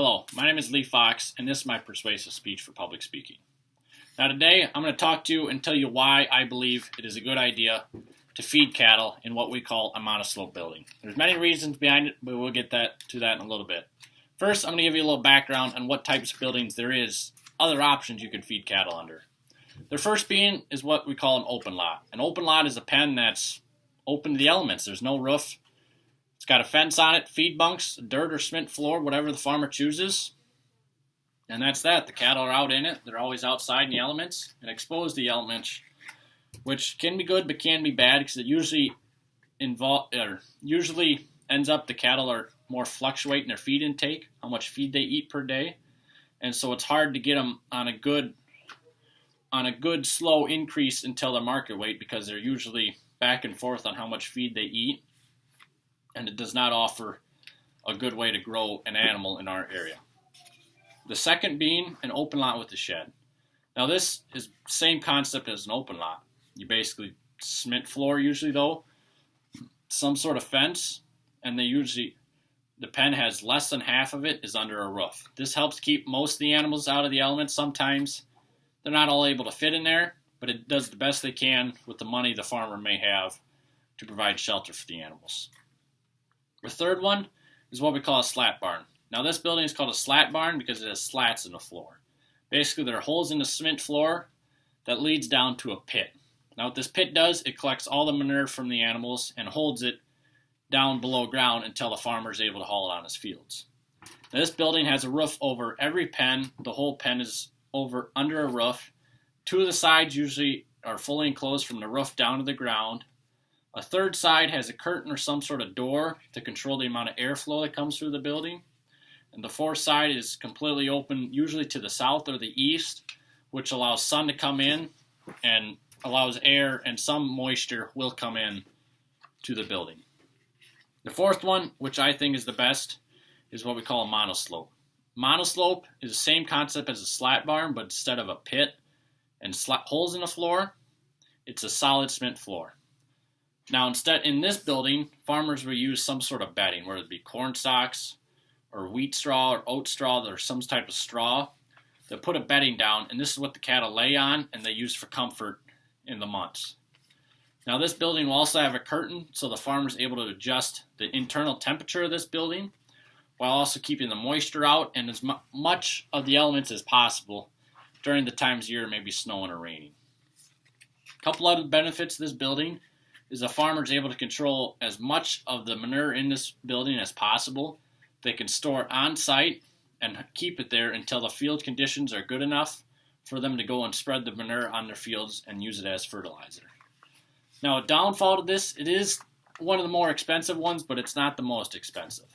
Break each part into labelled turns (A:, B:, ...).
A: Hello, my name is Lee Fox, and this is my persuasive speech for public speaking. Now today, I'm going to talk to you and tell you why I believe it is a good idea to feed cattle in what we call a monoslope building. There's many reasons behind it, but we'll get to that in a little bit. First, I'm going to give you a little background on what types of buildings there is, other options you can feed cattle under. The first being is what we call an open lot. An open lot is a pen that's open to the elements. There's no roof. It's got a fence on it, feed bunks, dirt or cement floor, whatever the farmer chooses. And that's that. The cattle are out in it. They're always outside in the elements and exposed to the elements, which can be good but can be bad because it usually ends up the cattle are more fluctuate in their feed intake, how much feed they eat per day. And so it's hard to get them on a good slow increase until the market weight because they're usually back and forth on how much feed they eat. And it does not offer a good way to grow an animal in our area. The second being an open lot with a shed. Now this is the same concept as an open lot. You basically cement floor usually though, some sort of fence, and the pen has less than half of it is under a roof. This helps keep most of the animals out of the elements. Sometimes they're not all able to fit in there, but it does the best they can with the money the farmer may have to provide shelter for the animals. The third one is what we call a slat barn. Now this building is called a slat barn because it has slats in the floor. Basically there are holes in the cement floor that leads down to a pit. Now what this pit does, it collects all the manure from the animals and holds it down below ground until the farmer is able to haul it on his fields. Now this building has a roof over every pen. The whole pen is under a roof. Two of the sides usually are fully enclosed from the roof down to the ground. A third side has a curtain or some sort of door to control the amount of airflow that comes through the building. And the fourth side is completely open, usually to the south or the east, which allows sun to come in and allows air and some moisture will come in to the building. The fourth one, which I think is the best, is what we call a monoslope. Monoslope is the same concept as a slat barn, but instead of a pit and holes in the floor, it's a solid cement floor. Now, instead, in this building, farmers will use some sort of bedding, whether it be corn stalks or wheat straw or oat straw or some type of straw. They'll put a bedding down, and this is what the cattle lay on, and they use for comfort in the months. Now, this building will also have a curtain, so the farmer is able to adjust the internal temperature of this building while also keeping the moisture out and as much of the elements as possible during the times of year it may be snowing or raining. A couple other benefits of this building is the farmer is able to control as much of the manure in this building as possible. They can store it on site and keep it there until the field conditions are good enough for them to go and spread the manure on their fields and use it as fertilizer. Now, a downfall to this, it is one of the more expensive ones, but it's not the most expensive.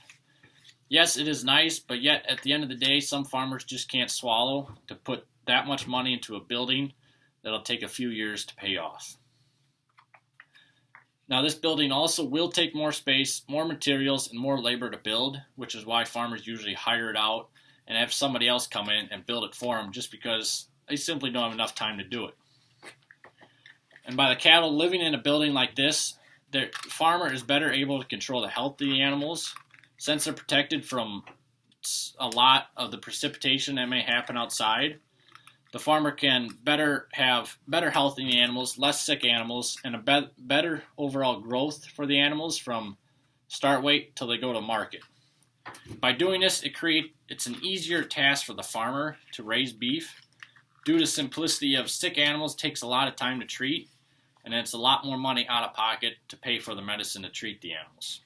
A: Yes, it is nice, but yet at the end of the day, some farmers just can't swallow to put that much money into a building that'll take a few years to pay off. Now, this building also will take more space, more materials, and more labor to build, which is why farmers usually hire it out and have somebody else come in and build it for them just because they simply don't have enough time to do it. And by the cattle living in a building like this, the farmer is better able to control the health of the animals since they're protected from a lot of the precipitation that may happen outside. The farmer can have better health in the animals, less sick animals, and a better overall growth for the animals from start weight till they go to market. By doing this, it's an easier task for the farmer to raise beef. Due to simplicity of sick animals, it takes a lot of time to treat, and it's a lot more money out of pocket to pay for the medicine to treat the animals.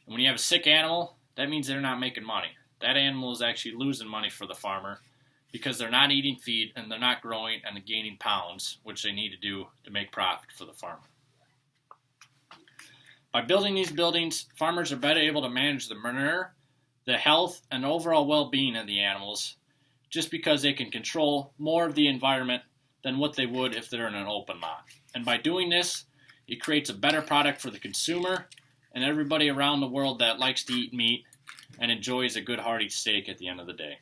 A: And when you have a sick animal, that means they're not making money. That animal is actually losing money for the farmer because they're not eating feed and they're not growing and gaining pounds, which they need to do to make profit for the farmer. By building these buildings, farmers are better able to manage the manure, the health, and overall well-being of the animals just because they can control more of the environment than what they would if they're in an open lot. And by doing this, it creates a better product for the consumer and everybody around the world that likes to eat meat and enjoys a good hearty steak at the end of the day.